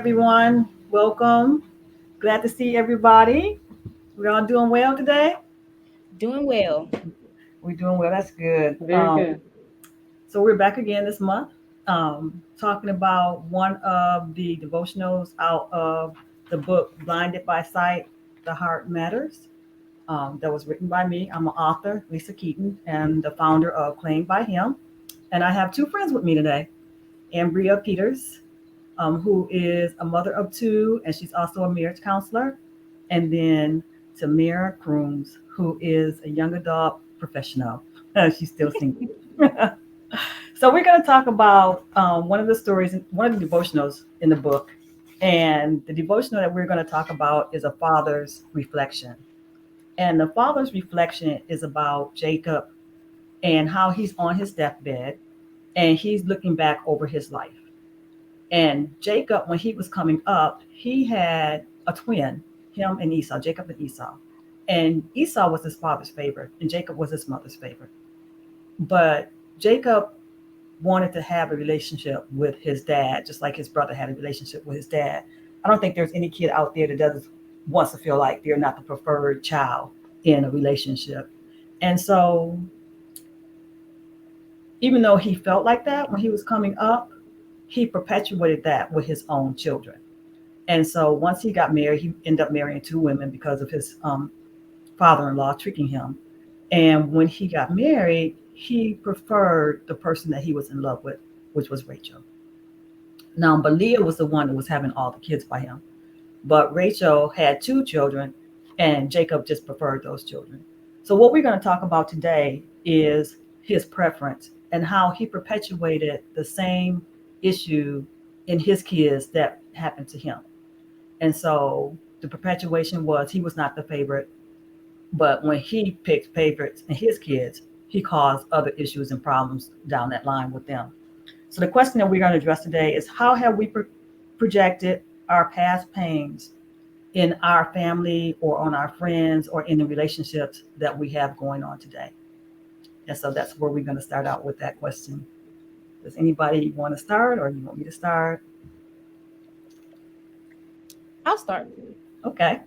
everyone. Welcome. Glad to see everybody. We're all doing well today. Doing well. We're doing well. That's good. Very good. So we're back again this month, talking about one of the devotionals out of the book "Blinded by Sight: The Heart Matters." That was written by me. I'm an author, Lisa Keaton, and the founder of Claimed by Him. And I have two friends with me today: Andrea Peters, who is a mother of two, and she's also a marriage counselor. And then Tamara Crooms, who is a young adult professional. She's still single. So we're going to talk about one of the stories, one of the devotionals in the book. And the devotional that we're going to talk about is a father's reflection. And the father's reflection is about Jacob and how he's on his deathbed and he's looking back over his life. And Jacob, when he was coming up, he had a twin, him and Esau, Jacob and Esau. And Esau was his father's favorite, and Jacob was his mother's favorite. But Jacob wanted to have a relationship with his dad, just like his brother had a relationship with his dad. I don't think there's any kid out there that doesn't wants to feel like they're not the preferred child in a relationship. And so, even though he felt like that when he was coming up, he perpetuated that with his own children. And so once he got married, he ended up marrying two women because of his father-in-law tricking him. And when he got married, he preferred the person that he was in love with, which was Rachel. Now, but Leah was the one that was having all the kids by him. But Rachel had two children, and Jacob just preferred those children. So what we're going to talk about today is his preference and how he perpetuated the same issue in his kids that happened to him. And so the perpetuation was he was not the favorite, but when he picked favorites in his kids, he caused other issues and problems down that line with them. So the question that we're going to address today is how have we projected our past pains in our family or on our friends or in the relationships that we have going on today? And so that's where we're going to start out with that question. Does anybody want to start or you want me to start? I'll start. Okay.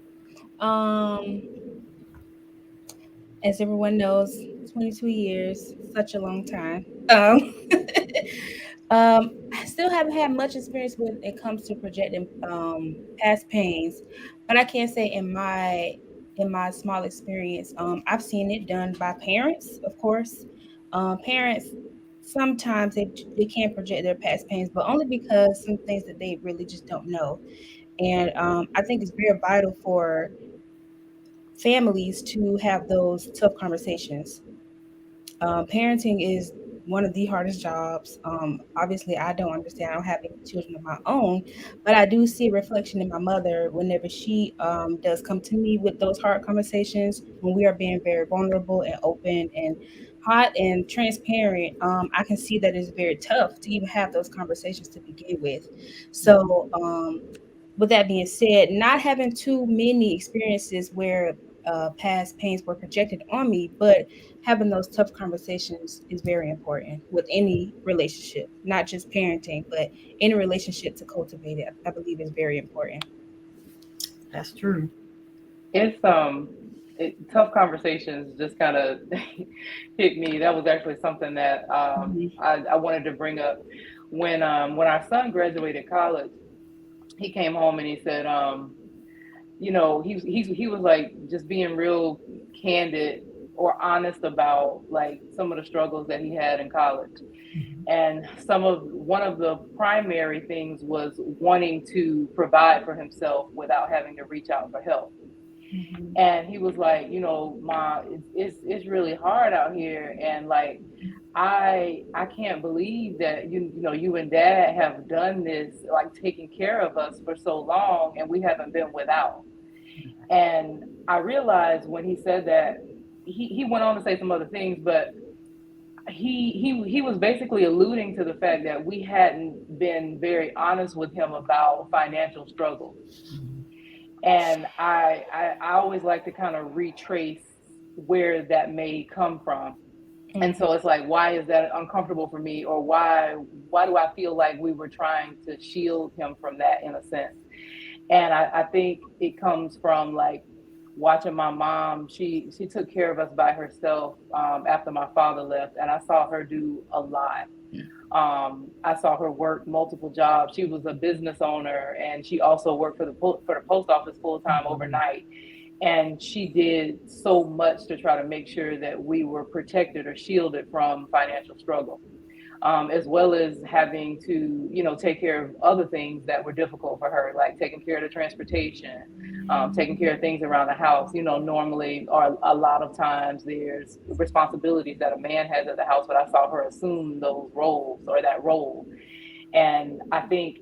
Um, as everyone knows, 22 years, such a long time. I still haven't had much experience when it comes to projecting past pains, but I can say in my small experience, I've seen it done by parents, of course. Parents sometimes they can project their past pains, but only because some things that they really just don't know. And I think it's very vital for families to have those tough conversations. Parenting is one of the hardest jobs. Obviously, I don't understand. I don't have any children of my own, but I do see a reflection in my mother whenever she does come to me with those hard conversations when we are being very vulnerable and open and hot and transparent. I can see that it's very tough to even have those conversations to begin with. So, with that being said, not having too many experiences where past pains were projected on me, but having those tough conversations is very important with any relationship, not just parenting, but any relationship to cultivate it. I believe is very important. That's true. It's tough conversations just kind of hit me. That was actually something that Mhm. I wanted to bring up when our son graduated college. He came home and he said, he was like just being real candid or honest about like some of the struggles that he had in college. And one of the primary things was wanting to provide for himself without having to reach out for help. Mhm. And he was like, Ma, it's really hard out here, and like I can't believe that you and Dad have done this, like taking care of us for so long, and we haven't been without. And I realized when he said that, he went on to say some other things, but he was basically alluding to the fact that we hadn't been very honest with him about financial struggles. And I always like to kind of retrace where that may come from. And so it's like, why is that uncomfortable for me? Or why do I feel like we were trying to shield him from that in a sense? And I think it comes from like watching my mom. She took care of us by herself after my father left, and I saw her do a lot. I saw her work multiple jobs. She was a business owner, and she also worked for the post office full time overnight. And she did so much to try to make sure that we were protected or shielded from financial struggle, as well as having to, take care of other things that were difficult for her, like taking care of the transportation, taking care of things around the house. Normally, or a lot of times, there's responsibilities that a man has at the house, but I saw her assume those roles or that role. And I think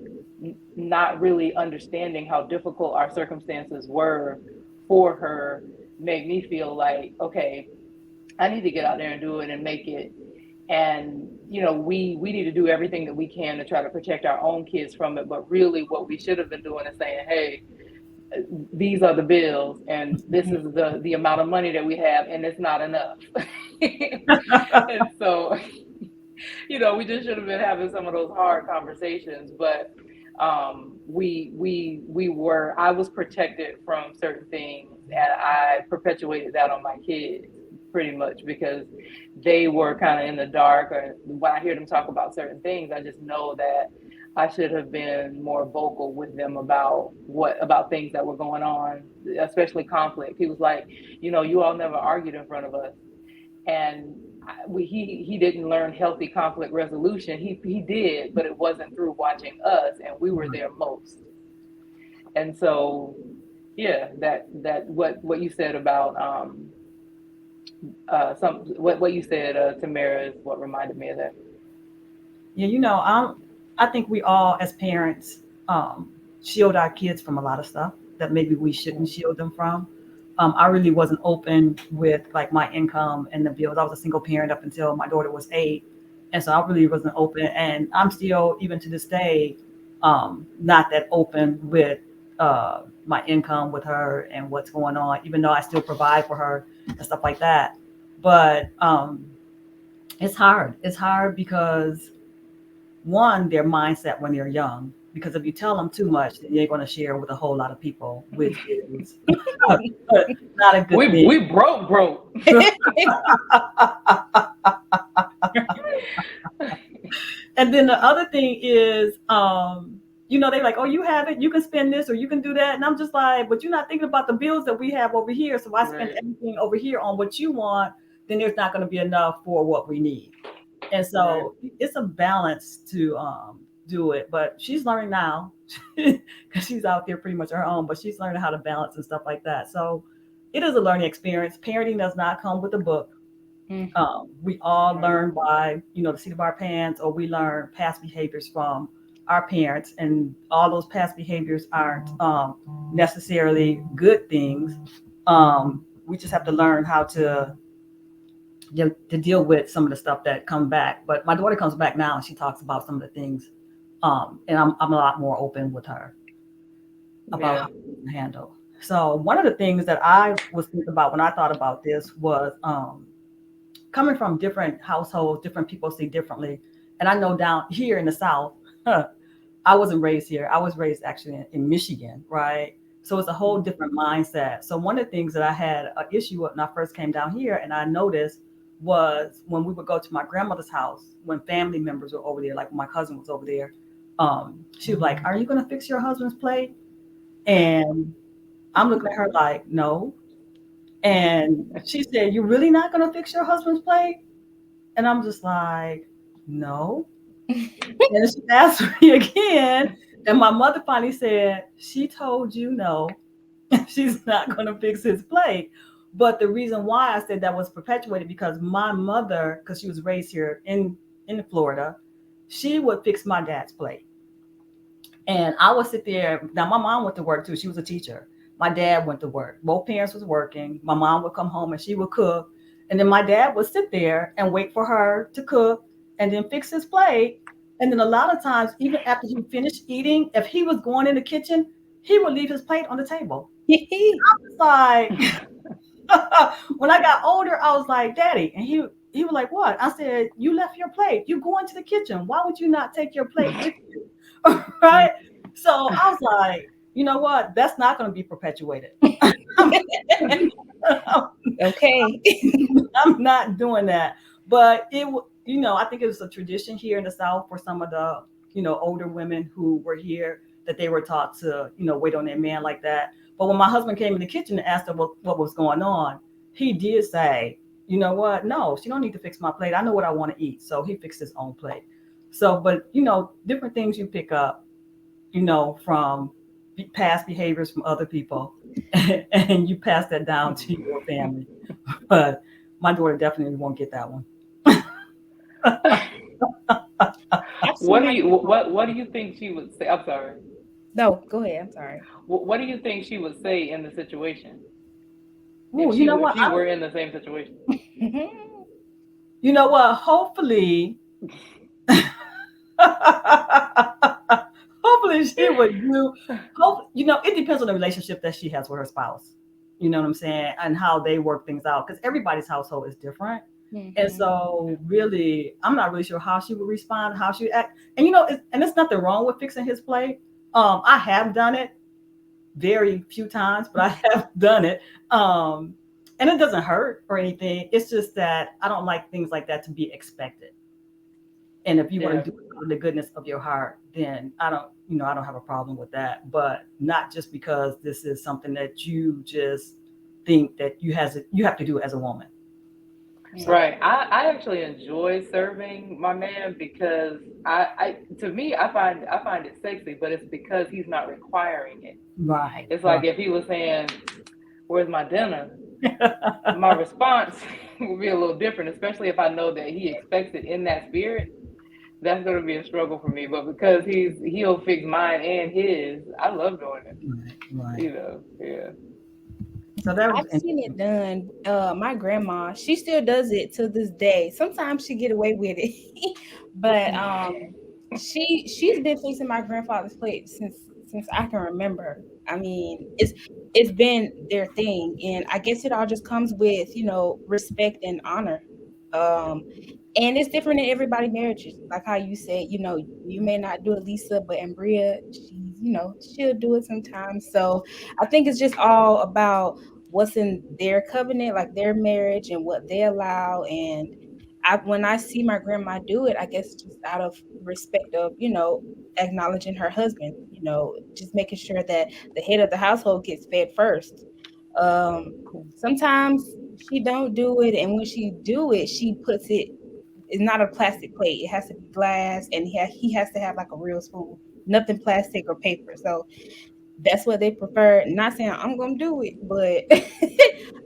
not really understanding how difficult our circumstances were for her made me feel like, okay, I need to get out there and do it and make it. And we need to do everything that we can to try to protect our own kids from it. But really what we should have been doing is saying, hey, these are the bills, and this is the amount of money that we have, and it's not enough. And so we just should have been having some of those hard conversations. But I was protected from certain things, and I perpetuated that on my kids pretty much, because they were kind of in the dark. Or when I hear them talk about certain things, I just know that I should have been more vocal with them about things that were going on, especially conflict. He was like, you all never argued in front of us. And he didn't learn healthy conflict resolution. He did, but it wasn't through watching us, and we were there most. And so, yeah, that what you said about what you said, Tamara, is what reminded me of that. Yeah, I think we all as parents shield our kids from a lot of stuff that maybe we shouldn't shield them from. I really wasn't open with like my income and the bills. I was a single parent up until my daughter was 8. And so I really wasn't open. And I'm still, even to this day, not that open with my income with her and what's going on, even though I still provide for her and stuff like that. But it's hard. It's hard because one, their mindset when they're young. Because if you tell them too much, then they're going to share with a whole lot of people, which is not a good thing. We broke. And then the other thing is, they're like, oh, you have it, you can spend this or you can do that. And I'm just like, but you're not thinking about the bills that we have over here. So I spend everything over here on what you want, then there's not going to be enough for what we need. And so it's a balance to do it. But she's learning now because she's out there pretty much on her own, but she's learning how to balance and stuff like that. So it is a learning experience. Parenting does not come with a book. We all learn by, the seat of our pants, or we learn past behaviors from our parents, and all those past behaviors aren't necessarily good things. We just have to learn how to deal with some of the stuff that come back. But my daughter comes back now and she talks about some of the things, and I'm a lot more open with her about how to handle. So one of the things that I was thinking about when I thought about this was coming from different households, different people see differently. And I know down here in the South, I wasn't raised here. I was raised actually in Michigan, right? So it's a whole different mindset. So one of the things that I had an issue with when I first came down here, and I noticed, was when we would go to my grandmother's house, when family members were over there, like when my cousin was over there, she was like, are you going to fix your husband's plate? And I'm looking at her like, no. And she said, you're really not going to fix your husband's plate? And I'm just like, no. And she asked me again. And my mother finally said, she told you no. She's not going to fix his plate. But the reason why I said that was perpetuated because my mother, because she was raised here in Florida, she would fix my dad's plate. And I would sit there. Now, my mom went to work too. She was a teacher. My dad went to work. Both parents was working. My mom would come home and she would cook. And then my dad would sit there and wait for her to cook and then fix his plate. And then a lot of times, even after he finished eating, if he was going in the kitchen, he would leave his plate on the table. I was like, when I got older, I was like, Daddy. And He was like, what? I said, you left your plate. You go into the kitchen. Why would you not take your plate with you? Right? So I was like, you know what? That's not going to be perpetuated. Okay. I'm not doing that. But I think it was a tradition here in the South for some of the, older women who were here that they were taught to, wait on their man like that. But when my husband came in the kitchen and asked her what was going on, he did say, you know what? No, she don't need to fix my plate. I know what I want to eat. So he fixed his own plate. So, but, different things you pick up, from past behaviors from other people and you pass that down to your family. But my daughter definitely won't get that one. I've seen my what do you think she would say? I'm sorry. No, go ahead. I'm sorry. What do you think she would say in the situation Ooh, you know if what? she were in the same situation? You know what? Hopefully, hopefully she would do. It depends on the relationship that she has with her spouse. You know what I'm saying, and how they work things out because everybody's household is different. And so, really, I'm not really sure how she would respond, how she would act. And and there's nothing wrong with fixing his plate. I have done it very few times, but I have done it. And it doesn't hurt or anything. It's just that I don't like things like that to be expected. And if you want to do it out of the goodness of your heart, then I don't have a problem with that. But not just because this is something that you just think that you have to do as a woman. So. Right. I actually enjoy serving my man because to me I find it sexy, but it's because he's not requiring it. Right. It's like if he was saying, "Where's my dinner?" my response would be a little different, especially if I know that he expects it in that spirit. That's going to be a struggle for me. But because he'll fix mine and his, I love doing it. Right. Yeah. So that was I've seen it done. My grandma, she still does it to this day. Sometimes she get away with it, but she's been fixing my grandfather's plate since I can remember. I mean, it's been their thing, and I guess it all just comes with respect and honor. And it's different in everybody's marriages. Like how you said, you may not do it, Lisa, but Ambria, she'll do it sometimes. So I think it's just all about what's in their covenant, like their marriage and what they allow. And when I see my grandma do it, I guess just out of respect of, acknowledging her husband, just making sure that the head of the household gets fed first. Sometimes she don't do it, and when she do it, she puts it. It's not a plastic plate. It has to be glass, and he has to have like a real spoon, nothing plastic or paper. So that's what they prefer. Not saying I'm gonna do it, but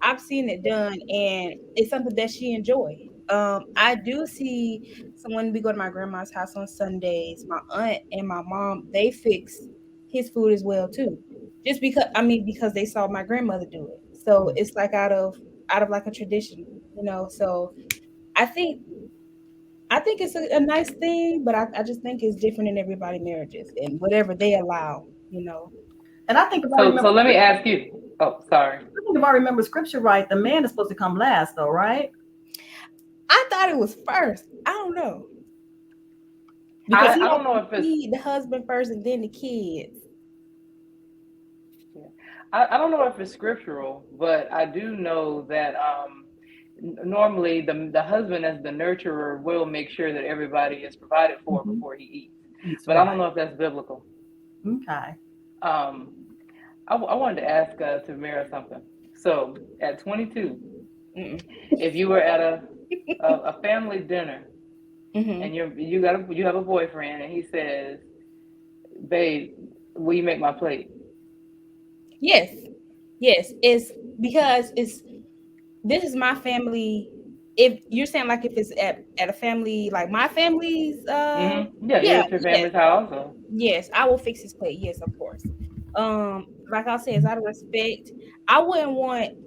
I've seen it done, and it's something that she enjoy. I do see someone. We go to my grandma's house on Sundays. My aunt and my mom, they fix his food as well too, just because they saw my grandmother do it. So it's like out of like a tradition, So I think it's a nice thing, but I just think it's different in everybody's marriages and whatever they allow. And I think so let me ask you. Oh, sorry. I think if I remember scripture right, the man is supposed to come last, though, right? I thought it was first. I don't know. Because I don't know if it's the husband first and then the kids. Yeah. I don't know if it's scriptural, but I do know that normally the husband as the nurturer will make sure that everybody is provided for before he eats. But I don't know if that's biblical. Okay. I wanted to ask Tamira something. So at 22, if you were at a family dinner and you have a boyfriend and he says, "Babe, will you make my plate?" Yes. It's because this is my family. If you're saying like if it's at a family like my family's it's your family's house. Or... Yes, I will fix his plate. Yes, of course. Like I said, it's out of respect. I wouldn't want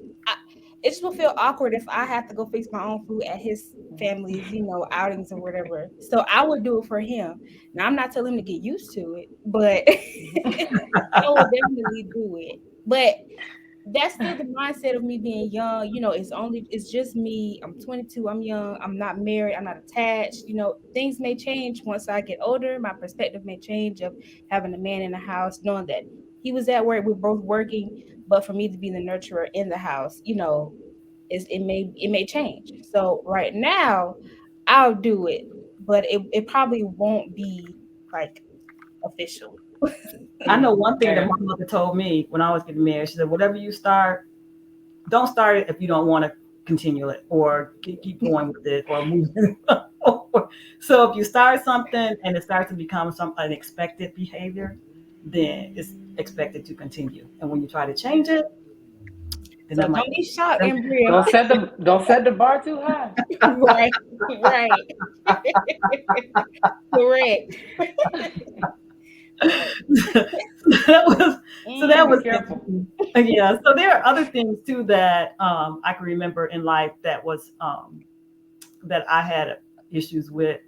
it just will feel awkward if I have to go fix my own food at his family's, outings or whatever. So I would do it for him. Now I'm not telling him to get used to it, but I would definitely do it. But that's still the mindset of me being young. It's just me. I'm 22. I'm young. I'm not married. I'm not attached. Things may change once I get older. My perspective may change of having a man in the house, knowing that he was at work. We're both working, but for me to be the nurturer in the house, it may change. So right now, I'll do it, but it probably won't be like official. I know one thing that Fair. my mother told me when I was getting married. She said, whatever you start, don't start it if you don't want to continue it or keep going with it or moving. So if you start something and it starts to become some unexpected behavior, then it's expected to continue. And when you try to change it, then So that might don't be shocked, Andrea. Don't set the bar too high. Right, right. Correct. that was so that Be was Mm, careful. interesting. Yeah. So there are other things too that I can remember in life that was that I had issues with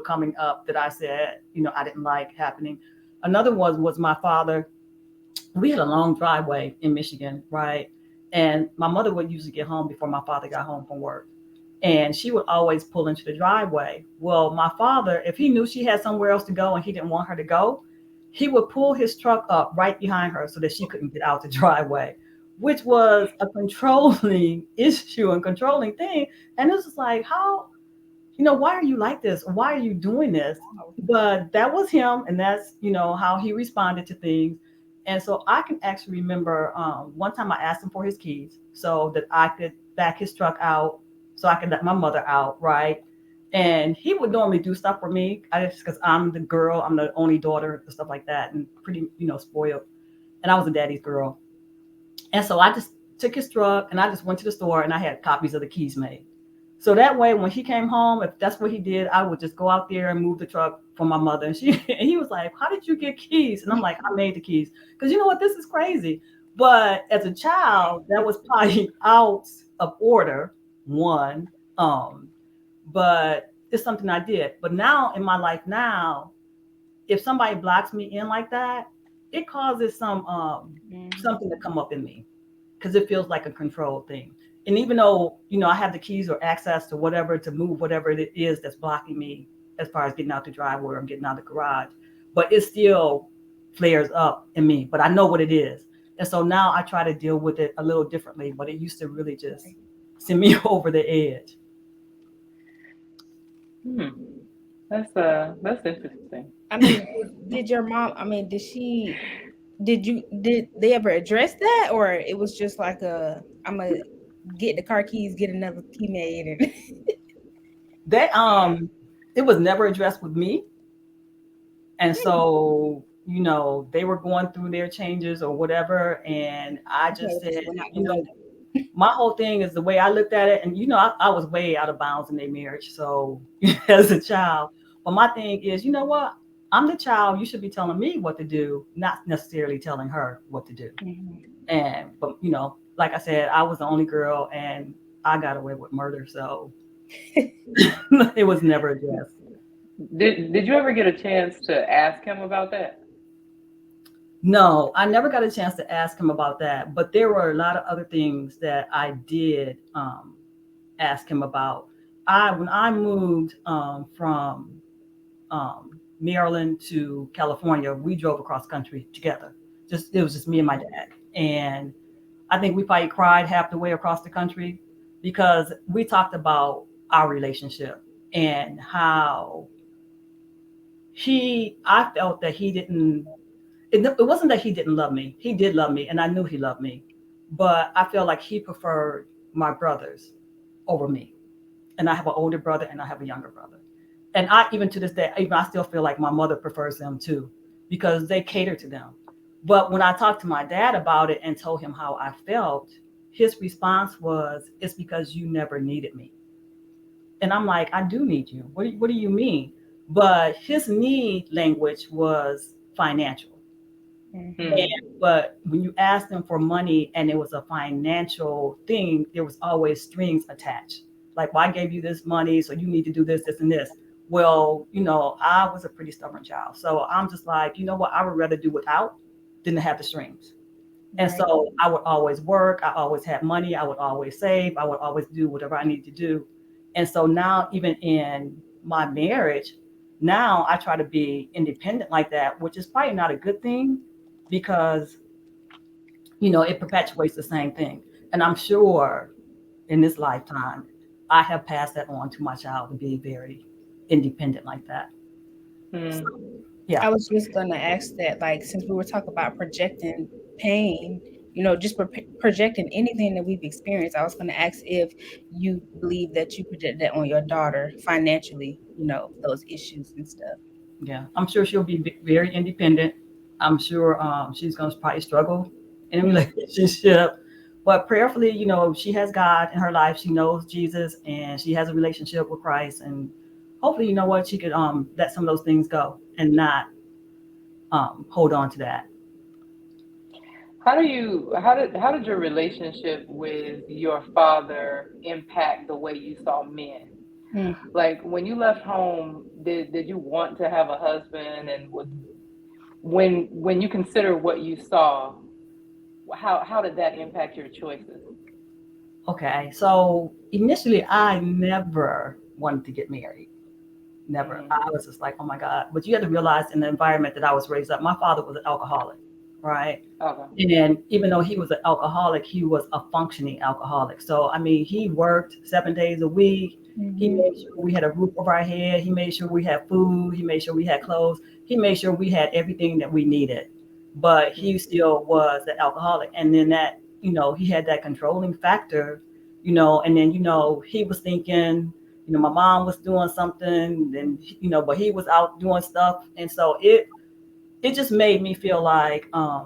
coming up that I said, I didn't like happening. Another was my father. We had a long driveway in Michigan, right? And my mother would usually get home before my father got home from work. And she would always pull into the driveway. Well, my father, if he knew she had somewhere else to go and he didn't want her to go, he would pull his truck up right behind her so that she couldn't get out the driveway, which was a controlling issue and controlling thing. And it was just like, why are you like this? Why are you doing this? wow. But that was him, and that's how he responded to things. And so I can actually remember one time I asked him for his keys so that I could back his truck out, so I could let my mother out, right? And he would normally do stuff for me, I just because I'm the girl, I'm the only daughter, and stuff like that, and pretty spoiled. And I was a daddy's girl, and so I just took his truck and I just went to the store and I had copies of the keys made. So that way, when he came home, if that's what he did, I would just go out there and move the truck for my mother. And and he was like, "How did you get keys?" And I'm like, "I made the keys." Because you know what? This is crazy. But as a child, that was probably out of order, one. Um, but it's something I did. But now in my life now, if somebody blocks me in like that, it causes Mhm. something to come up in me because it feels like a control thing. And even though, I have the keys or access to whatever to move whatever it is that's blocking me as far as getting out the driveway or getting out the garage, but it still flares up in me. But I know what it is. And so now I try to deal with it a little differently, but it used to really just send me over the edge. Hmm. That's interesting. I mean, did your mom? I mean, Did they ever address that, or it was just like I'm gonna get the car keys, get another key made, and That it was never addressed with me. And so, they were going through their changes or whatever. And I okay, just said, we're not doing my whole thing is the way I looked at it. And, I was way out of bounds in their marriage. So as a child, but my thing is, you know what? I'm the child. You should be telling me what to do, not necessarily telling her what to do. that. Mhm. But, like I said, I was the only girl and I got away with murder. So it was never addressed. Did you ever get a chance to ask him about that? No, I never got a chance to ask him about that, but there were a lot of other things that I did ask him about. When I moved from Maryland to California, we drove across country together. Just it was just me and my dad, and I think we probably cried half the way across the country because we talked about our relationship and how I felt that he didn't it wasn't that he didn't love me. He did love me, and I knew he loved me. But I feel like he preferred my brothers over me. And I have an older brother and I have a younger brother. And I, even to this day, even I still feel like my mother prefers them too, because they cater to them. But when I talked to my dad about it and told him how I felt, his response was, "It's because you never needed me." And I'm like, "I do need you. What do you mean?" But his need language was financial. Mhm. Hmm. But when you asked them for money and it was a financial thing, there was always strings attached. Like, well, I gave you this money, so you need to do this, this, and this. Well, I was a pretty stubborn child. So I'm just like, you know what? I would rather do without than to have the strings. And Right. so I would always work. I always had money. I would always save. I would always do whatever I needed to do. And so now, even in my marriage, now I try to be independent like that, which is probably not a good thing because, it perpetuates the same thing. And I'm sure in this lifetime, I have passed that on to my child to be very independent like that. So, Mm. yeah, I was just gonna ask that, like, since we were talking about projecting pain, just projecting anything that we've experienced, I was gonna ask if you believe that you project that on your daughter financially, those issues and stuff. yeah. I'm sure she'll be very independent. I'm sure she's going to probably struggle in a Mm. relationship. But prayerfully, she has God in her life. She knows Jesus and she has a relationship with Christ. And hopefully, you know what, she could let some of those things go and not hold on to that. How did your relationship with your father impact the way you saw men? Mm. Like when you left home, did you want to have a husband? And when you consider what you saw, how did that impact your choices? Okay. So initially, I never wanted to get married. Never. Hmm. I was just like, oh my God. But you have to realize in the environment that I was raised up, my father was an alcoholic, right? Okay. And even though he was an alcoholic, he was a functioning alcoholic. So, I mean, he worked 7 days a week. He Mhm. made sure we had a roof over our head. He made sure we had food. He made sure we had clothes. He made sure we had everything that we needed. But he Mm. still was the alcoholic. And then that, he had that controlling factor, and then, he was thinking, my mom was doing something, and, but he was out doing stuff. And so it just made me feel like, I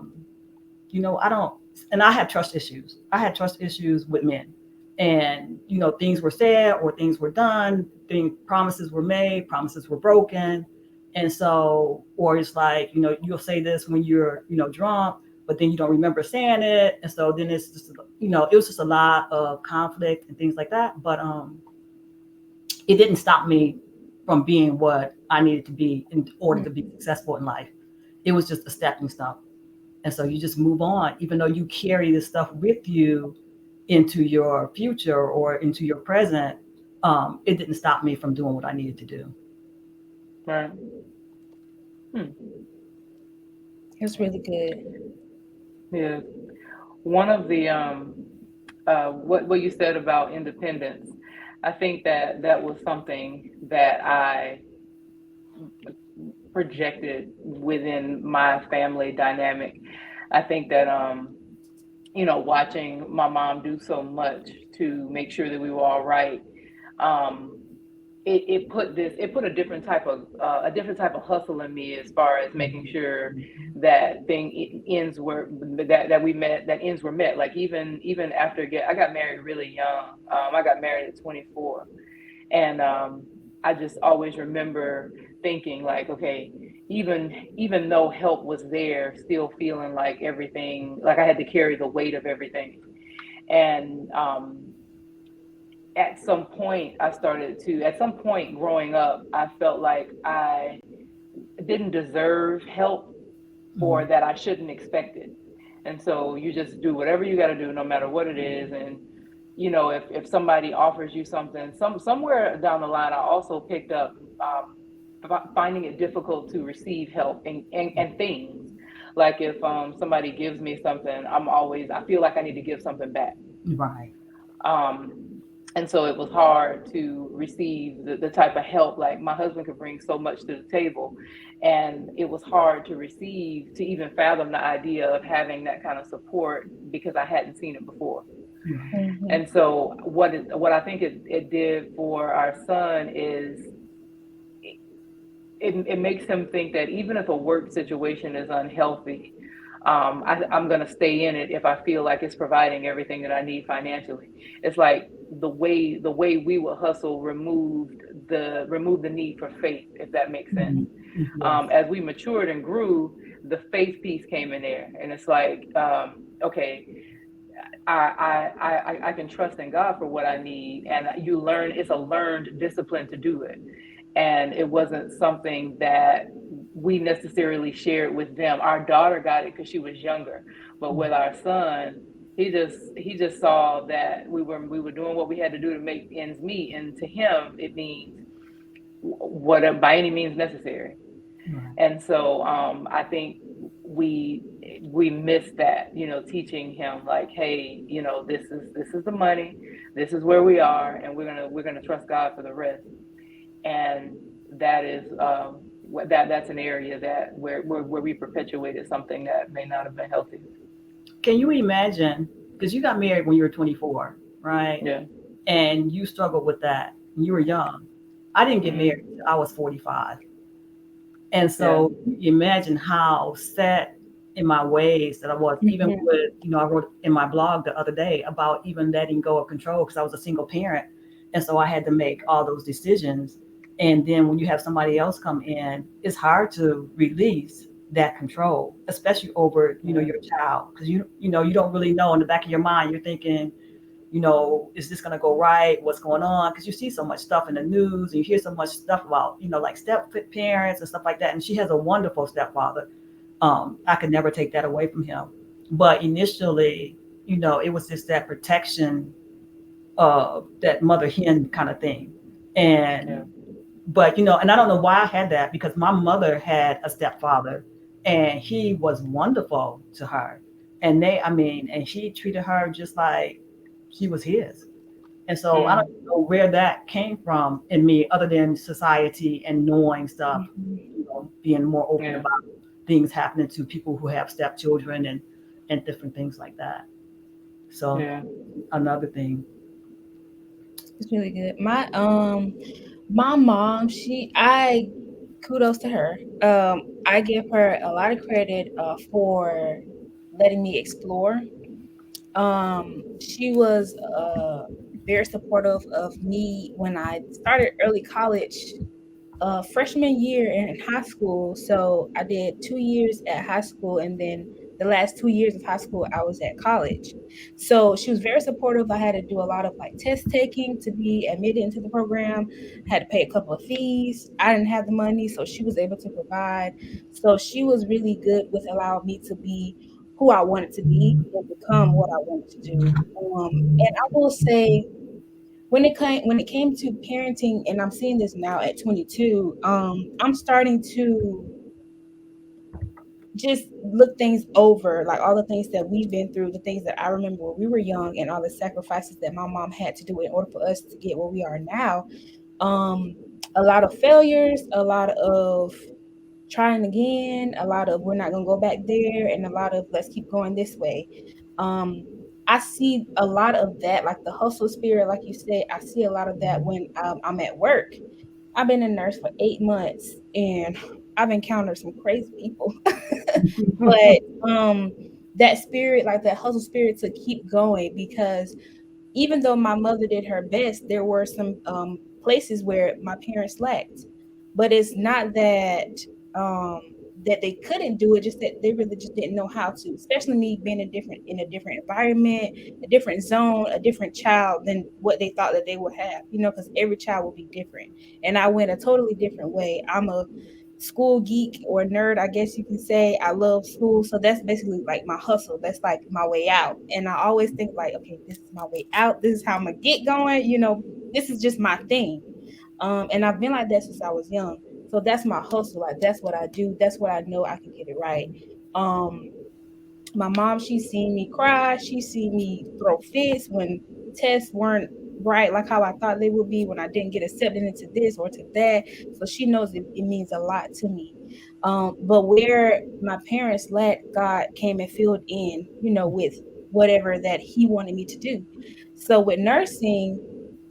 don't, and I have trust issues. I had trust issues with men. And, things were said or things were done, promises were made, promises were broken. And so, or it's like, you'll say this when you're, drunk, but then you don't remember saying it. And so then it's just, it was just a lot of conflict and things like that. But it didn't stop me from being what I needed to be in order to be successful in life. It was just a stepping stone. And so you just move on, even though you carry this stuff with you into your future or into your present. It didn't stop me from doing what I needed to do. Right. Hmm. It's really good. Yeah. One of the what you said about independence, I think that was something that I projected within my family dynamic. I think that watching my mom do so much to make sure that we were all right, um, it put a different type of hustle in me as far as making sure that that ends were met. Like even after I got married really young. I got married at 24, and I just always remember thinking like, okay, even though help was there, still feeling like everything, like I had to carry the weight of everything. And at some point growing up, I felt like I didn't deserve help or Mhm. that I shouldn't expect it. And so you just do whatever you got to do, no matter what it is. And if somebody offers you something, somewhere down the line, I also picked up finding it difficult to receive help and things. Like if somebody gives me something, I feel like I need to give something back. Right. Um, and so it was hard to receive the type of help. Like my husband could bring so much to the table, and it was hard to receive, to even fathom the idea of having that kind of support because I hadn't seen it before. Right. Mhm. And so what I think it did for our son is it makes him think that even if a work situation is unhealthy, I'm going to stay in it if I feel like it's providing everything that I need financially. It's like the way we would hustle removed the need for faith, if that makes sense. Mhm. Yes. As we matured and grew, the faith piece came in there, and it's like, okay, I can trust in God for what I need, and you learn it's a learned discipline to do it, and it wasn't something that we necessarily shared with them. Our daughter got it because she was younger, but with our son, he just saw that we were doing what we had to do to make ends meet, and to him it means what by any means necessary. Right. And so I think we we miss that, teaching him like, hey, this is the money, this is where we are, and we're gonna trust God for the rest. And that is that's an area that where we perpetuated something that may not have been healthy. Can you imagine? Because you got married when you were 24, right? Yeah. And you struggled with that. You were young. I didn't get married Mm-hmm. until I was 45. And Yeah. so you imagine how set in my ways that I was, even Mhm. with, I wrote in my blog the other day about even letting go of control because I was a single parent. And so I had to make all those decisions. And then when you have somebody else come in, it's hard to release that control, especially over, Yeah. your child. Because you don't really know, in the back of your mind, you're thinking, is this going to go right? What's going on? Because you see so much stuff in the news and you hear so much stuff about, like step parents and stuff like that. And she has a wonderful stepfather. I could never take that away from him. But initially, it was just that protection, that mother hen kind of thing. Yeah. And, but, and I don't know why I had that because my mother had a stepfather and he was wonderful to her. And he treated her just like she was his. And so I don't Mm. know where that came from in me, other than society and knowing stuff, Mhm. being more open Yeah. about things happening to people who have stepchildren and different things like that. So Yeah. another thing. It's really good. My mom, I kudos to her. I give her a lot of credit for letting me explore. She was very supportive of me when I started early college, freshman year in high school. So I did 2 years at high school, and then the last 2 years of high school, I was at college. So she was very supportive. I had to do a lot of like test taking to be admitted into the program. I had to pay a couple of fees. I didn't have the money, so she was able to provide. So she was really good with allowing me to be who I wanted to be and become what I wanted to do. And I will say when it came to parenting, and I'm seeing this now at 22, I'm starting to just look things over, like all the things that we've been through, the things that I remember when we were young, and all the sacrifices that my mom had to do in order for us to get where we are now. Um, a lot of failures, a lot of trying again, a lot of we're not gonna go back there, and a lot of let's keep going this way. Um, I see a lot of that, like the hustle spirit, like you said. I see a lot of that when I'm at work. I've been a nurse for 8 months, and I've encountered some crazy people. But that spirit, like that hustle spirit, to keep going, because even though my mother did her best, there were some places where my parents lacked. But it's not um, that they couldn't do it, just that they really just didn't know how to. Especially me being in a different environment, a different zone, a different child than what they thought that they would have. Because every child will be different, and I went a totally different way. I'm a school geek or nerd, I guess you can say. I love school. So that's basically like my hustle. That's like my way out. And I always think like, okay, this is my way out. This is how I'm gonna get going. This is just my thing. And I've been like that since I was young. So that's my hustle. Like that's what I do. That's what I know I can get it right. Um, my mom, she's seen me cry. She's seen me throw fits when tests weren't right, like how I thought they would be, when I didn't get accepted into this or to that. So she knows it means a lot to me. But where my parents let God came and filled in, with whatever that He wanted me to do. So with nursing,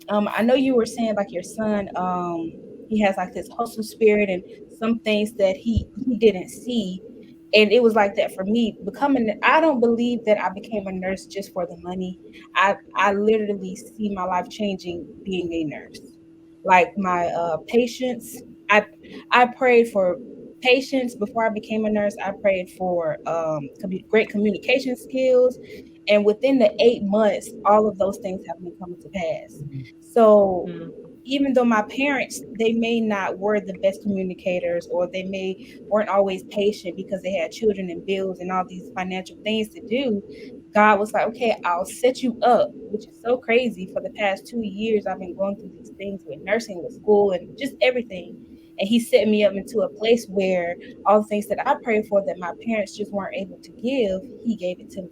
I know you were saying like your son, he has like this hustle spirit and some things that he didn't see, and it was like that for me becoming. I don't believe that I became a nurse just for the money. I literally see my life changing being a nurse. Like my patients, I prayed for patients before I became a nurse. I prayed for great communication skills, and within the 8 months all of those things have been coming to pass. So Mm. even though my parents, they may not were the best communicators, or they may weren't always patient because they had children and bills and all these financial things to do, God was like, okay, I'll set you up, which is so crazy. For the past 2 years, I've been going through these things with nursing, with school, and just everything. And he set me up into a place where all the things that I prayed for that my parents just weren't able to give, he gave it to me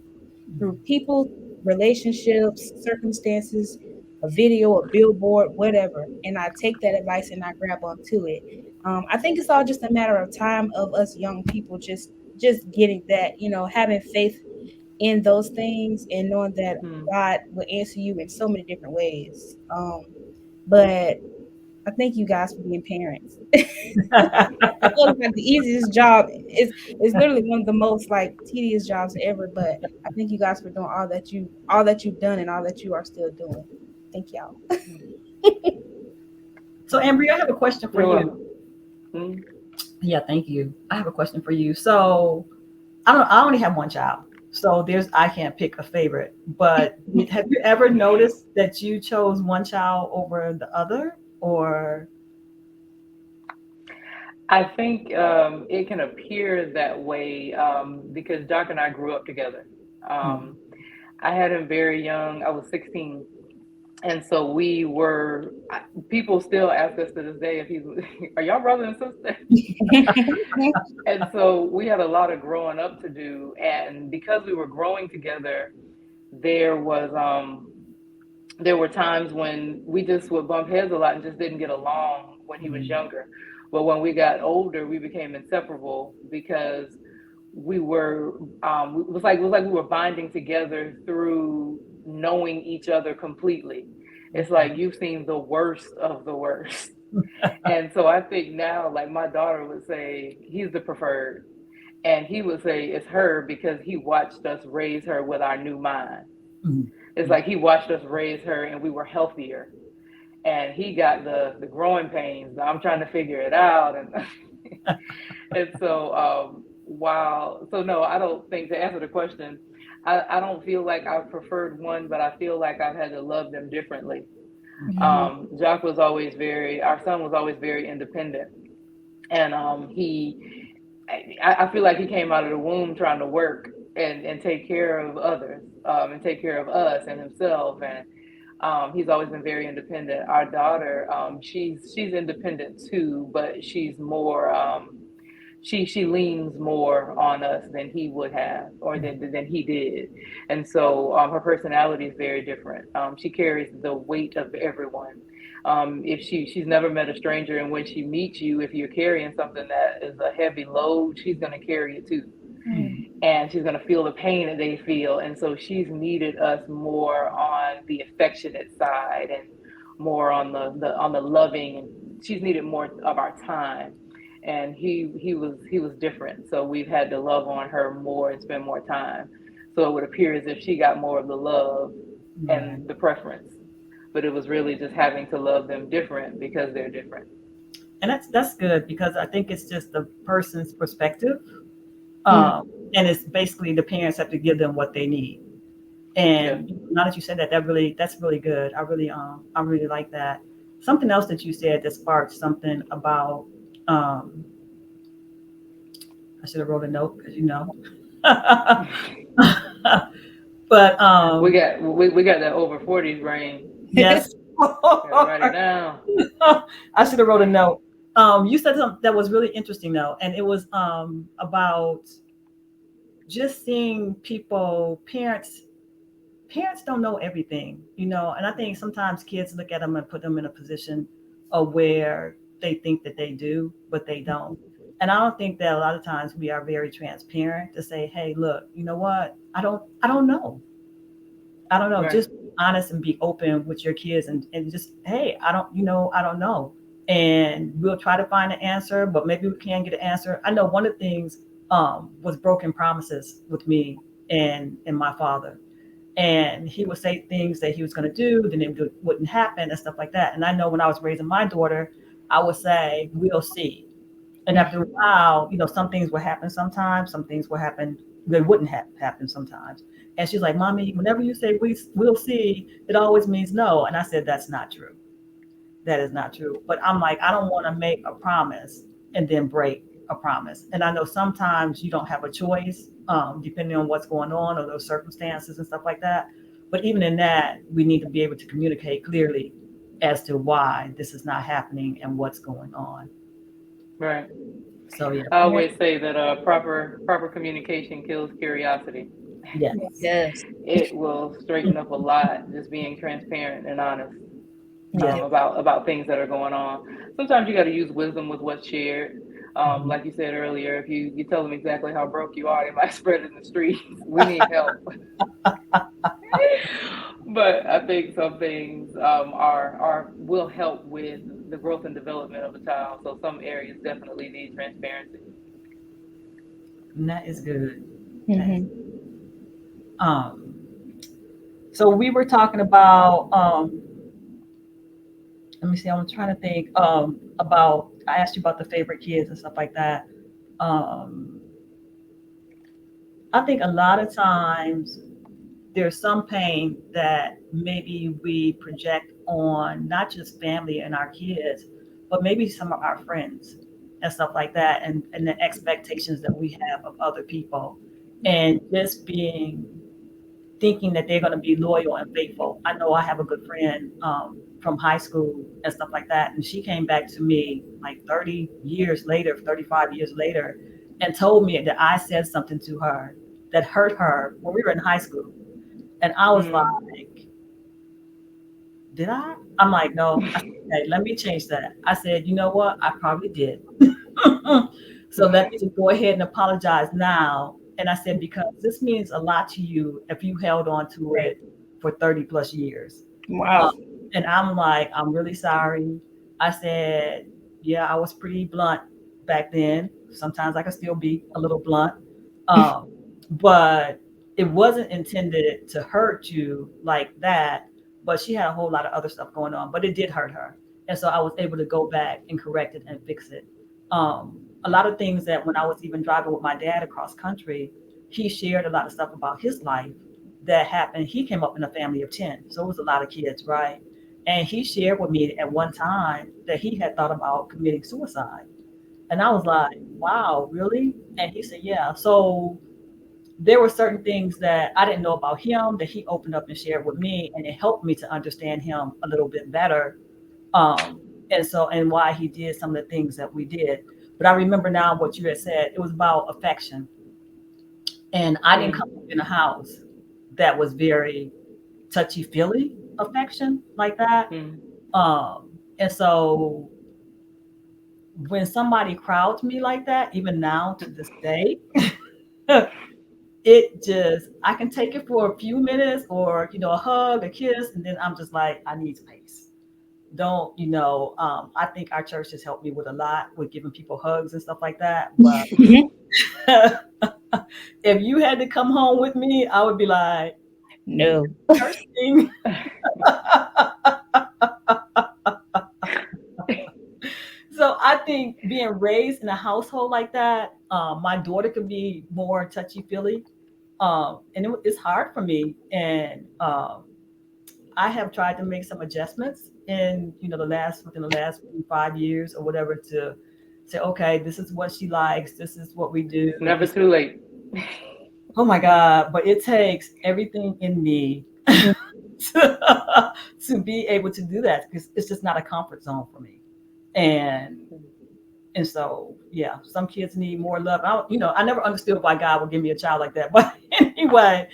through people, relationships, circumstances, a video, a billboard, whatever. And I take that advice and I grab onto it. I think it's all just a matter of time of us young people just getting that, having faith in those things and knowing that Hmm. God will answer you in so many different ways. But I thank you guys for being parents. I feel like the easiest job is literally one of the most like tedious jobs ever. But I thank you guys for doing all that you've done and all that you are still doing. Thank y'all. So, Ambry, I have a question for You're you. welcome. Hmm. Yeah, thank you. I have a question for you. So, I don't know. I only have one child, so I can't pick a favorite. But have you ever noticed that you chose one child over the other, or? I think it can appear that way because Doc and I grew up together. Mm. Um, I had him very young. I was 16. And so people still ask us to this day if he's, are y'all brother and sister? And so we had a lot of growing up to do. And because we were growing together, there was, there were times when we just would bump heads a lot and just didn't get along when he was younger. But when we got older, we became inseparable because we were it was like we were binding together through knowing each other completely. It's like you've seen the worst of the worst. And so I think now, like my daughter would say, he's the preferred. And he would say it's her because he watched us raise her with our new mind. Mm. It's like he watched us raise her and we were healthier. And he got the growing pains. I'm trying to figure it out. And so no, I don't think, to answer the question, I don't feel like I've preferred one, but I feel like I've had to love them differently. Mhm. Our son was always very independent. And I feel like he came out of the womb trying to work and take care of others, and take care of us and himself. And he's always been very independent. Our daughter, she's independent too, but she's more, she leans more on us than he would have, or than he did. And so her personality is very different. She carries the weight of everyone. If she's never met a stranger, and when she meets you, if you're carrying something that is a heavy load, she's going to carry it too, Mm. and she's going to feel the pain that they feel. And so she's needed us more on the affectionate side, and more on the loving, and she's needed more of our time. And he was different, so we've had to love on her more and spend more time. So it would appear as if she got more of the love Right. and the preference, but it was really just having to love them different because they're different. And that's good because I think it's just the person's perspective, Mm. and it's basically the parents have to give them what they need. Yeah. And now that you said that, that's really good. I really like that. Something else that you said that sparked something about, um, I should have wrote a note because but We got that over 40s brain. yes. Gotta write it down. I should have wrote a note. You said something that was really interesting though, and it was about just seeing parents don't know everything, and I think sometimes kids look at them and put them in a position of where they think that they do, but they don't. And I don't think that a lot of times we are very transparent to say, hey, look, you know what? I don't know. I don't know. Right. Just be honest and be open with your kids, and just, hey, I don't know. And we'll try to find an answer, but maybe we can't get an answer. I know one of the things was broken promises with me and my father. And he would say things that he was going to do, then it wouldn't happen and stuff like that. And I know when I was raising my daughter, I would say, we'll see. And after a while, some things will happen sometimes, some things will happen, they wouldn't happen sometimes. And she's like, Mommy, whenever you say we'll see, it always means no. And I said, that's not true. that is not true. But I'm like, I don't want to make a promise and then break a promise. And I know sometimes you don't have a choice, depending on what's going on or those circumstances and stuff like that. But even in that, we need to be able to communicate clearly as to why this is not happening and what's going on. Right. So yeah, I always say that proper communication kills curiosity. yes, Yes. It will straighten up a lot just being transparent and honest yes. about things that are going on. Sometimes you got to use wisdom with what's shared. Mhm. Like you said earlier, if you tell them exactly how broke you are, they might spread it in the streets. We need help. But I think some things are will help with the growth and development of a child. So some areas definitely need transparency. And that is good. Mm-hmm. Um, so we were talking about, let me see, I'm trying to think, about, I asked you about the favorite kids and stuff like that. Um, I think a lot of times there's some pain that maybe we project on not just family and our kids, but maybe some of our friends and stuff like that, and the expectations that we have of other people. And just being thinking that they're going to be loyal and faithful. I know I have a good friend, from high school and stuff like that, and she came back to me like 30 years later, 35 years later, and told me that I said something to her that hurt her when we were in high school. And I was like, Mm. did I? I'm like, no. I said, okay, let me change that. I said, you know what? I probably did. So let me just go ahead and apologize now. And I said, because this means a lot to you if you held on to Right. it for 30 plus years. Um, Wow. and I'm like, I'm really sorry. I said, yeah, I was pretty blunt back then. Sometimes I can still be a little blunt. Um, but it wasn't intended to hurt you like that. But she had a whole lot of other stuff going on, but it did hurt her. And so I was able to go back and correct it and fix it. A lot of things that when I was even driving with my dad across country, he shared a lot of stuff about his life that happened. He came up in a family of 10, so it was a lot of kids, right? And he shared with me at one time that he had thought about committing suicide. And I was like, wow, really? And he said, yeah. So there were certain things that I didn't know about him that he opened up and shared with me, and it helped me to understand him a little bit better. Um, and why he did some of the things that we did. But I remember now what you had said. It was about affection, and I didn't come Mm. up in a house that was very touchy feely affection like that. Mm. And so when somebody crowds me like that, even now to this day, it just, I can take it for a few minutes or, a hug, a kiss, and then I'm just like, I need space. Don't, I think our church has helped me with a lot with giving people hugs and stuff like that. But if you had to come home with me, I would be like, No. first thing. So I think being raised in a household like that, my daughter could be more touchy feely, and it's hard for me. And I have tried to make some adjustments in within the last 5 years or whatever to say, okay, this is what she likes, this is what we do. It's never too late. Oh my God! But it takes everything in me to be able to do that because it's just not a comfort zone for me. And And so, yeah, some kids need more love. I never understood why God would give me a child like that. But anyway,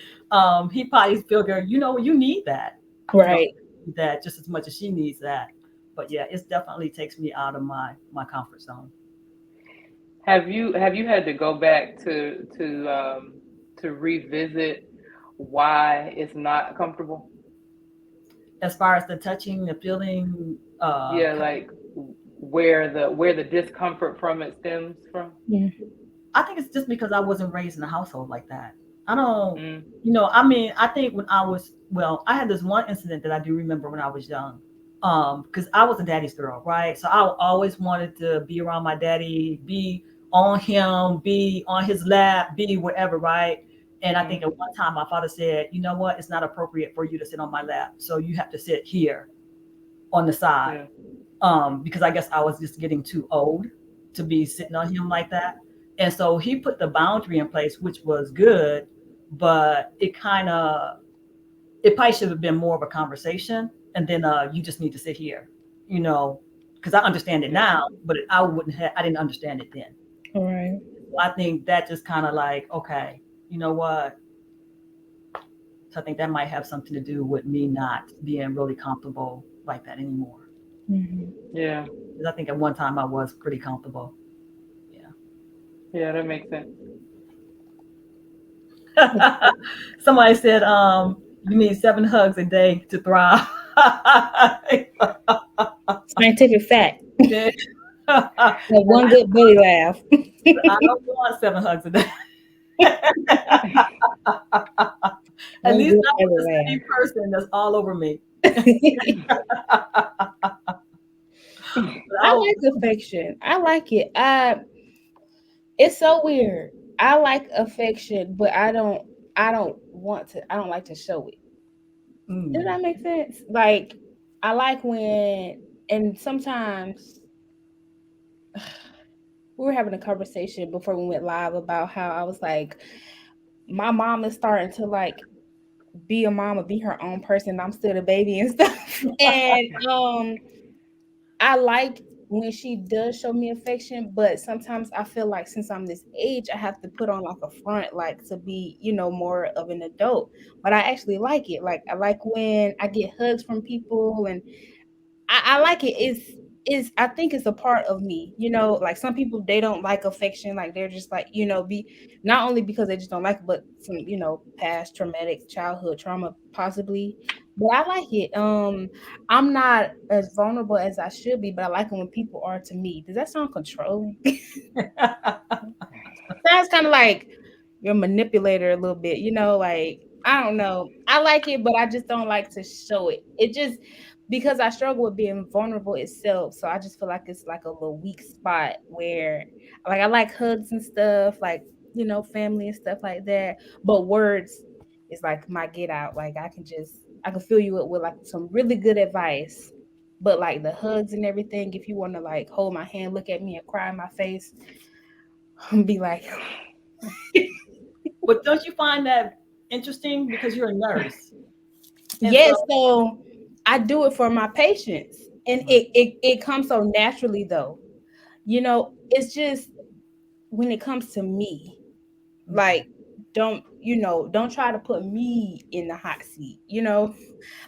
he probably figured, you need that. Right. That just as much as she needs that. But yeah, it definitely takes me out of my comfort zone. Have you had to go back to revisit why it's not comfortable? As far as the touching, the feeling, Yeah, like where the discomfort from it stems from. Mm. I think it's just because I wasn't raised in a household like that. I don't, Mm. I think when I had this one incident that I do remember when I was young. Because I was a daddy's girl, right? So I always wanted to be around my daddy, be on him, be on his lap, be wherever, right? And I think Mm. at one time my father said, you know what, it's not appropriate for you to sit on my lap. So you have to sit here. on the side. Yeah. Because I guess I was just getting too old to be sitting on him like that. And so he put the boundary in place, which was good, but it probably should have been more of a conversation. And then you just need to sit here, you know, because I understand it Yeah. now, but I didn't understand it then. All right. So I think that just kind of like, okay, you know what? So I think that might have something to do with me not being really comfortable like that anymore. Mm-hmm. Yeah. Because I think at one time I was pretty comfortable. Yeah, that makes sense. Somebody said, you need 7 hugs a day to thrive. Scientific fact. Yeah. Like one good belly laugh. I don't want 7 hugs a day. At One least good not with the belly same person that's all over me. laugh. I I'll, like affection. I like it. It's so weird. I like affection, but I don't want to I don't like to show it. Does mm. that make sense? Like I like when and sometimes we were having a conversation before we went live about how I was like, my mom is starting to like be a mom or be her own person. I'm still a baby and stuff. And I like when she does show me affection, but sometimes I feel like since I'm this age, I have to put on like a front, like to be, more of an adult. But I actually like it. Like I like when I get hugs from people, and I like it. Is I think it's a part of me. Like some people they don't like affection, like they're just like, be not only because they just don't like it, but some, past traumatic childhood trauma possibly. But I like it. I'm not as vulnerable as I should be, but I like it when people are to me. Does that sound controlling? Sounds kind of like you're a manipulator a little bit, like I don't know. I like it, but I just don't like to show it. It just because I struggle with being vulnerable itself. So I just feel like it's like a little weak spot where like I like hugs and stuff, like, family and stuff like that. But words is like my get out. Like I can fill you up with like some really good advice. But like the hugs and everything, if you want to like hold my hand, look at me and cry in my face, be like, But don't you find that interesting because you're a nurse? And so, yes, so I do it for my patients. And it comes so naturally though. It's just when it comes to me, like don't try to put me in the hot seat.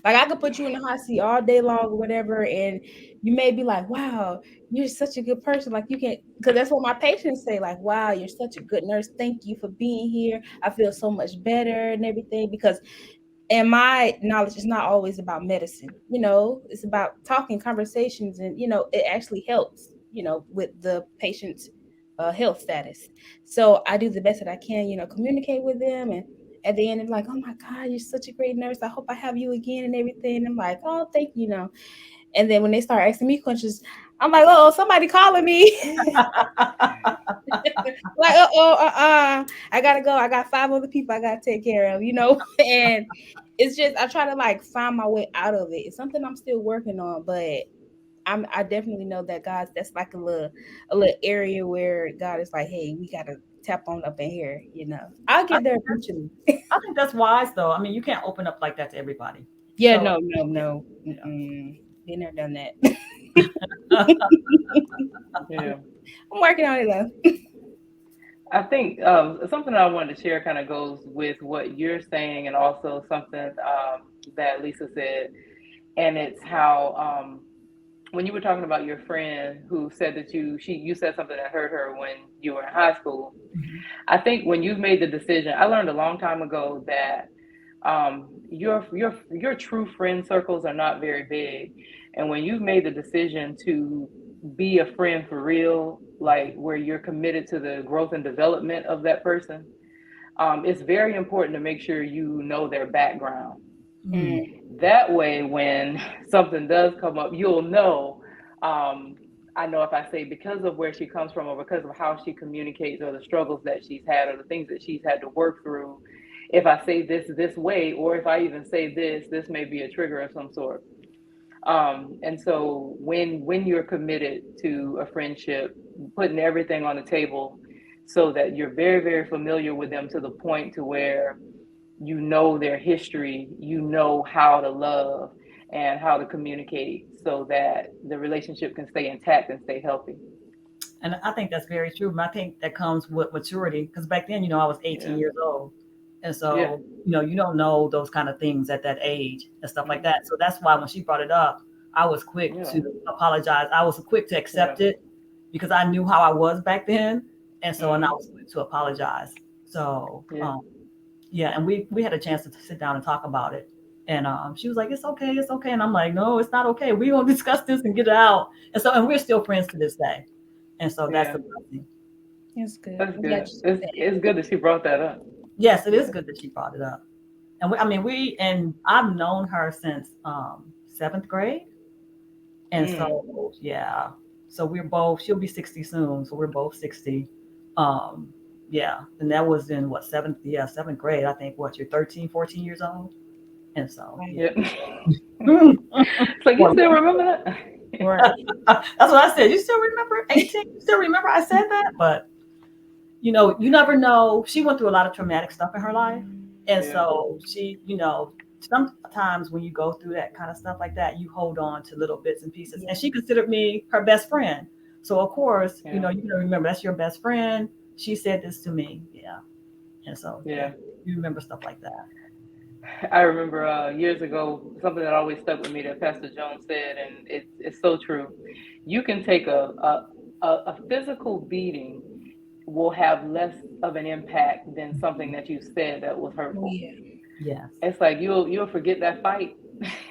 Like I could put you in the hot seat all day long or whatever, and you may be like, wow, you're such a good person. Like you can because that's what my patients say, like, wow, you're such a good nurse. Thank you for being here. I feel so much better and everything because and my knowledge is not always about medicine. It's about talking conversations, and it actually helps with the patient's health status. So I do the best that I can, communicate with them, and at the end it's like, oh my god, you're such a great nurse, I hope I have you again and everything. And I'm like, oh, thank you. And then when they start asking me questions, I'm like, oh, somebody calling me. Like, I gotta go. I got 5 other people I gotta take care of, and it's just I try to like find my way out of it. It's something I'm still working on, but I definitely know that God, that's like a little area where God is like, hey, we gotta tap on up in here. I'll I get there think eventually. I think that's wise though. I mean, you can't open up like that to everybody. Yeah, So, no, no, no. yeah. Been there, done that. Yeah. I'm working on it though. I think something I wanted to share kind of goes with what you're saying, and also something that Lisa said, and it's how when you were talking about your friend who said that you said something that hurt her when you were in high school. Mhm. I think when you've made the decision, I learned a long time ago that your true friend circles are not very big, and when you've made the decision to be a friend for real, like where you're committed to the growth and development of that person, it's very important to make sure you know their background. Mm. Mm, That way, when something does come up, you'll know. Um, I know if I say because of where she comes from, or because of how she communicates, or the struggles that she's had, or the things that she's had to work through, if I say this way, or if I even say this may be a trigger of some sort. And so when you're committed to a friendship, putting everything on the table so that you're very, very familiar with them to the point to where you know their history, you know how to love and how to communicate so that the relationship can stay intact and stay healthy. And I think that's very true. And I think that comes with maturity because back then, I was 18 Yeah. years old. And Yeah. so, you don't know those kind of things at that age and stuff like Mhm. that. So that's why when she brought it up, I was quick Yeah. to apologize. I was quick to Yeah. accept it because I knew how I was back then. And I Mhm. was quick to apologize. So, Yeah. yeah. And we had a chance to sit down and talk about it. And she was like, it's okay. It's okay. And I'm like, no, it's not okay. We're going to discuss this and get it out. And we're still friends to this day. And so that's Yeah. the blessing. It's good. That's I'm glad good. you said It's good that she brought that up. Yes, it is Yeah. good that she brought it up. And I've known her since seventh grade. And Mm. so, yeah. So we're both, she'll be 60 soon. So we're both 60. Um, yeah. And that was in what, seventh grade. I think what, you're 13, 14 years old. And so, that. yeah. Yeah. Right. It's like you Well, still remember that? Right. that's what I said. You still remember 18? You still remember I said that? But you never know. She went through a lot of traumatic stuff in her life. And Yeah. so sometimes when you go through that kind of stuff like that, you hold on to little bits and pieces. Yeah. And she considered me her best friend. So of course, Yeah. you gotta remember that's your best friend. She said this to me. Yeah. And so yeah, Yeah. you remember stuff like that. I remember years ago something that always stuck with me that Pastor Jones said, and it's so true. You can take a physical beating will have less of an impact than something Mhm. that you said that was Oh hurtful. yeah. Yes. It's like you'll forget that fight,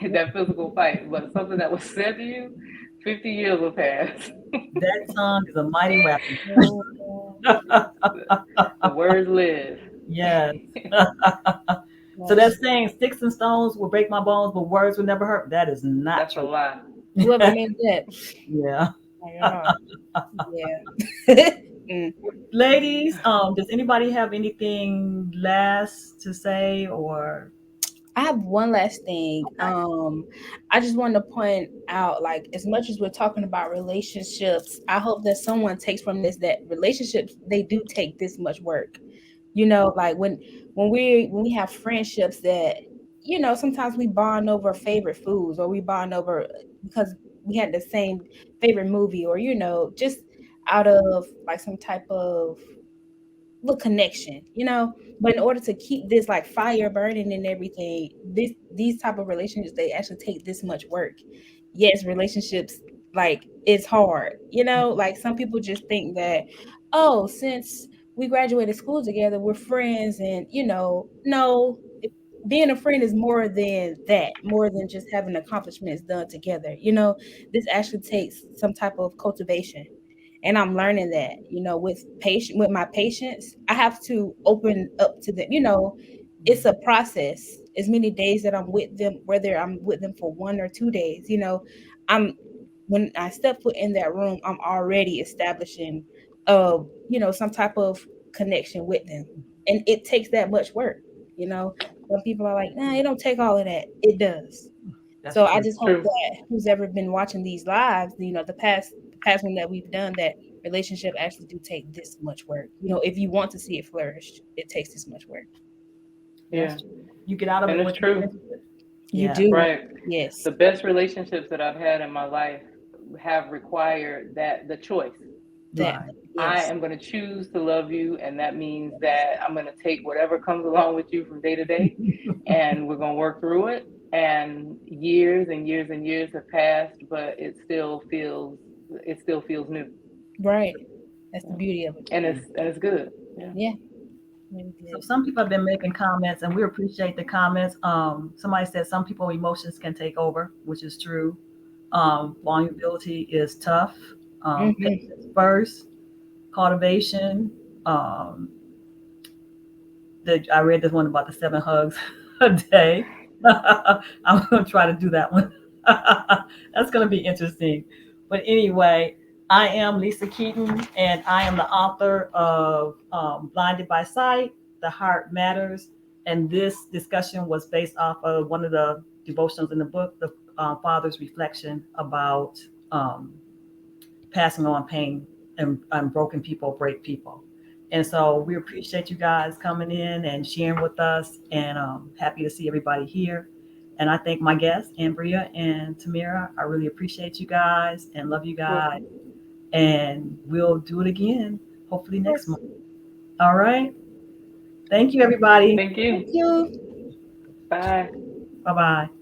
that physical fight, but something that was said to you, 50 years will pass. That tongue is a mighty weapon. Oh, The words live. Yes. So yes. that saying, sticks and stones will break my bones, but words will never hurt. That is not That's a true. lie. Whoever made that. Yeah. I don't know. Yeah. Mm. Ladies, does anybody have anything last to say or I have one last thing. okay? I just want to point out, like, as much as we're talking about relationships, I hope that someone takes from this that relationships they do take this much work. Like when we have friendships that sometimes we bond over favorite foods, or we bond over because we had the same favorite movie, or just out of like some type of little connection. But in order to keep this like fire burning and everything, these type of relationships, they actually take this much work. Yes, relationships, like, it's hard. Like, some people just think that, oh, since we graduated school together, we're friends, and no, being a friend is more than that, more than just having accomplishments done together. This actually takes some type of cultivation, and I'm learning that, with my patients, I have to open up to them. It's a process. As many days that I'm with them, whether I'm with them for 1 or 2 days, I'm when I step foot in that room, I'm already establishing some type of connection with them. And it takes that much work. Some people are like, nah, it don't take all of that. It does. That's So I true. just hope True. that who's ever been watching these lives, the past one that we've done, that relationship actually do take this much work. If you want to see it flourish, it takes this much work. That's Yeah. true. You get out of And it it's what you put true. into it. You Yeah. do. Right. Yes. The best relationships that I've had in my life have required that the choice. That. Right. I Yes. am going to choose to love you, and that means that I'm going to take whatever comes along with you from day to day, and we're going to work through it. And years and years and years have passed, but it still feels new. Right. That's the Yeah. beauty of it. And it's good. Yeah. Yeah. Really So good. some people have been making comments and we appreciate the comments. Somebody said some people emotions can take over, which is true. Vulnerability is tough. Hmm. Patience first, cultivation. Um, I read this one about the 7 hugs a day. I'm going to try to do that one. That's going to be interesting. But anyway, I am Lisa Keaton, and I am the author of Blinded by Sight, The Heart Matters. And this discussion was based off of one of the devotionals in the book, the father's reflection about passing on pain, and broken people break people. And so we appreciate you guys coming in and sharing with us, and happy to see everybody here. And I thank my guests, Andrea and Tamira. I really appreciate you guys and love you guys. And we'll do it again, hopefully next month. All right. Thank you, everybody. Thank you. Thank you. Bye. Bye bye.